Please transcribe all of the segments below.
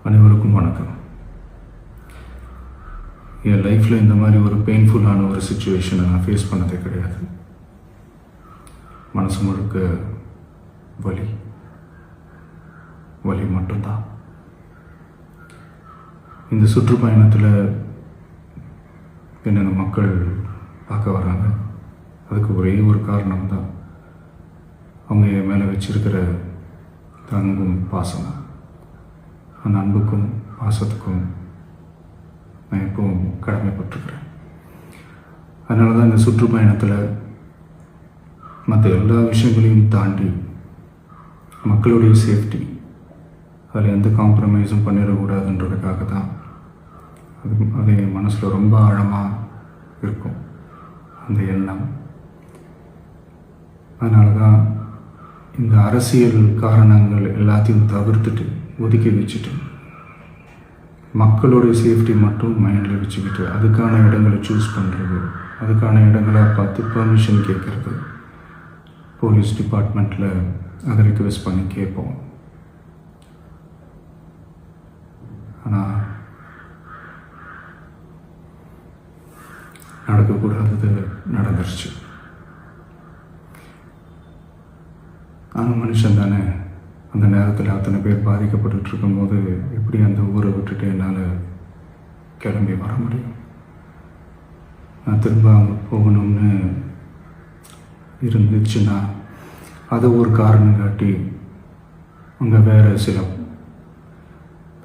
அனைவருக்கும் வணக்கம். என் லைஃப்பில் இந்த மாதிரி ஒரு பெயின்ஃபுல்லான ஒரு சுச்சுவேஷனை நான் ஃபேஸ் பண்ணதே கிடையாது. மனசு முழுக்க வலி வலி மட்டும்தான். இந்த சுற்றுப்பயணத்தில் என்னென்ன மக்கள் பார்க்க வராங்க, அதுக்கு ஒரே ஒரு காரணம் தான், அவங்க என் மேலே வச்சிருக்கிற அன்பும் பாசம். அந்த அன்புக்கும் பாசத்துக்கும் நான் எப்பவும் கடமைப்பட்டிருக்கிறேன். அதனால தான் இந்த சுற்றுப்பயணத்தில் மற்ற எல்லா விஷயங்களையும் தாண்டி மக்களுடைய சேஃப்டி, அதில் எந்த காம்ப்ரமைஸும் பண்ணிடக்கூடாதுன்றதுக்காக தான் அது என் மனசில் ரொம்ப ஆழமாக இருக்கும் அந்த எண்ணம். அதனால தான் இந்த அரசியல் காரணங்கள் எல்லாத்தையும் தவிர்த்துட்டு ஒதுக்கி வச்சுட்டு மக்களுடைய சேஃப்டி மட்டும் மைண்டில் வச்சுக்கிட்டு அதுக்கான இடங்களை சூஸ் பண்ணுறது, அதுக்கான இடங்களை பார்த்து பர்மிஷன் கேட்குறது, போலீஸ் டிபார்ட்மெண்ட்டில் அதை ரிக்வெஸ்ட் பண்ணி கேட்போம். ஆனால் நடக்கக்கூடாதது நடந்துருச்சு. ஆனால் மனுஷன் தானே. அந்த நேரத்தில் அத்தனை பேர் பாதிக்கப்பட்டு இருக்கும்போது எப்படி அந்த ஊரை விட்டுட்டு என்னால் கிளம்பி வர முடியும்? நான் திரும்ப அங்கே போகணும்னு இருந்துச்சுன்னா அதை ஒரு காரணம் காட்டி அங்கே வேறு சில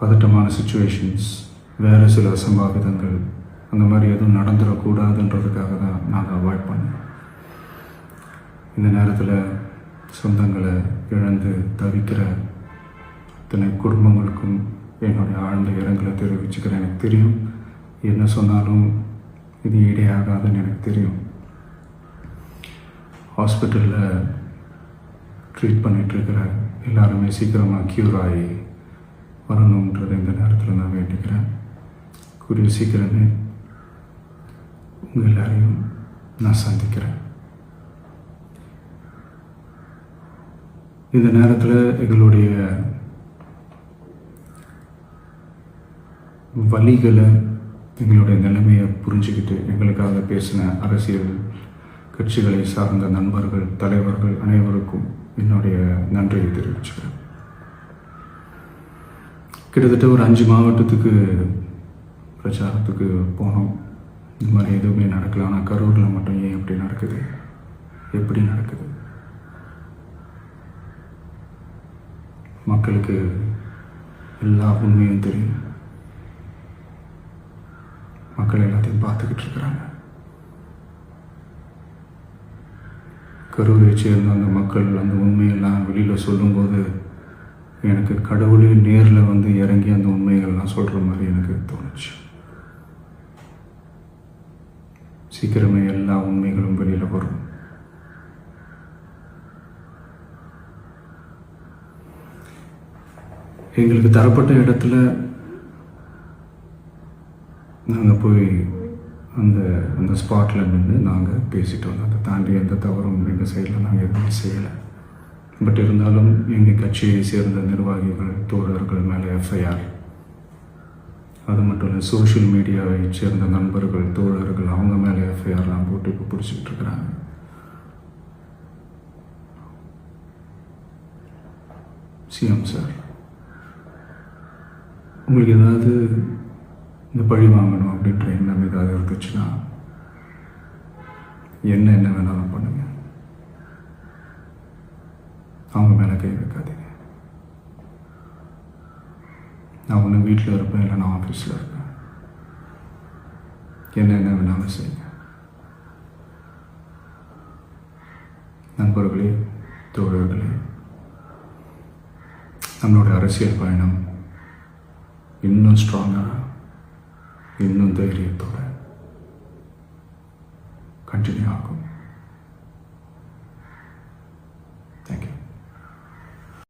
பதட்டமான சுச்சுவேஷன்ஸ், வேறு சில அசம்பாவிதங்கள் அந்த மாதிரி எதுவும் நடந்துடக்கூடாதுன்றதுக்காக தான் நாங்கள் அவாய்ட் பண்ணோம். இந்த நேரத்தில் சொந்தங்களை இழந்து தவிக்கிற அத்தனை குடும்பங்களுக்கும் என்னுடைய ஆழ்ந்த இரங்கலை தெரிவிச்சுக்கிறேன். எனக்கு தெரியும், என்ன சொன்னாலும் இது ஈடையாகாதுன்னு எனக்கு தெரியும். ஹாஸ்பிட்டலில் ட்ரீட் பண்ணிகிட்ருக்கிற எல்லாருமே சீக்கிரமாக க்யூர் ஆகி வரணுன்றதை இந்த நேரத்தில் நான் வேண்டிக்கிறேன். கூடிய சீக்கிரமே உங்கள் எல்லாரையும் நான் சந்திக்கிறேன். இந்த நேரத்தில் எங்களுடைய வலிகளை, எங்களுடைய நிலைமையை புரிஞ்சுக்கிட்டு எங்களுக்காக பேசின அரசியல் கட்சிகளை சார்ந்த நண்பர்கள், தலைவர்கள் அனைவருக்கும் என்னுடைய நன்றியை தெரிவிச்சுக்கிறேன். கிட்டத்தட்ட ஒரு 5 மாவட்டத்துக்கு பிரச்சாரத்துக்கு போனோம். இந்த மாதிரி எதுவுமே நடக்கல. ஆனால் கரூரில் மட்டும் ஏன் எப்படி நடக்குது, எப்படி நடக்குது? மக்களுக்கு எல்லா உண்மையும் தெரியும். மக்கள் எல்லாத்தையும் பார்த்துக்கிட்டு இருக்கிறாங்க. கரூரை சேர்ந்த அந்த மக்கள் அந்த உண்மையெல்லாம் வெளியில் சொல்லும்போது எனக்கு கடவுளே நேரில் வந்து இறங்கி அந்த உண்மைகள்லாம் சொல்கிற மாதிரி எனக்கு தோணுச்சு. சீக்கிரமே எல்லா உண்மைகளும் வெளியில் வரும். எங்களுக்கு தரப்பட்ட இடத்துல நாங்கள் போய் அந்த ஸ்பாட்டில் நின்று நாங்கள் பேசிட்டு வந்தோம். அதை தாண்டி எந்த தவறும் எங்கள் சைடில் நாங்கள் எதுவுமே செய்யலை. பட் இருந்தாலும் எங்கள் கட்சியை சேர்ந்த நிர்வாகிகள், தோழர்கள் மேலே எஃப்ஐஆர், அது மட்டும் இல்லை சோஷியல் மீடியாவை சேர்ந்த நண்பர்கள், தோழர்கள் அவங்க மேலே எஃப்ஐஆர்லாம் போட்டு இப்போ பிடிச்சிக்கிட்டு இருக்கிறாங்க. சிஎம் சார், உங்களுக்கு ஏதாவது இந்த பழி வாங்கணும் அப்படின்ற எண்ணம் ஏதாவது இருந்துச்சுன்னா என்ன வேணாலும் பண்ணுங்க. அவங்க மேலே கை வைக்காதீங்க. நான் ஒன்று வீட்டில் இருப்பேன், இல்லை நான் ஆஃபீஸில் இருப்பேன். என்ன வேணாலும் செய்யுங்க. நண்பர்களே, தோழர்களே, நம்மளோட அரசியல் பயணம் இன்னும் ஸ்ட்ராங்காக, இன்னும் தைரியத்தோட கண்டினியூ ஆகும்.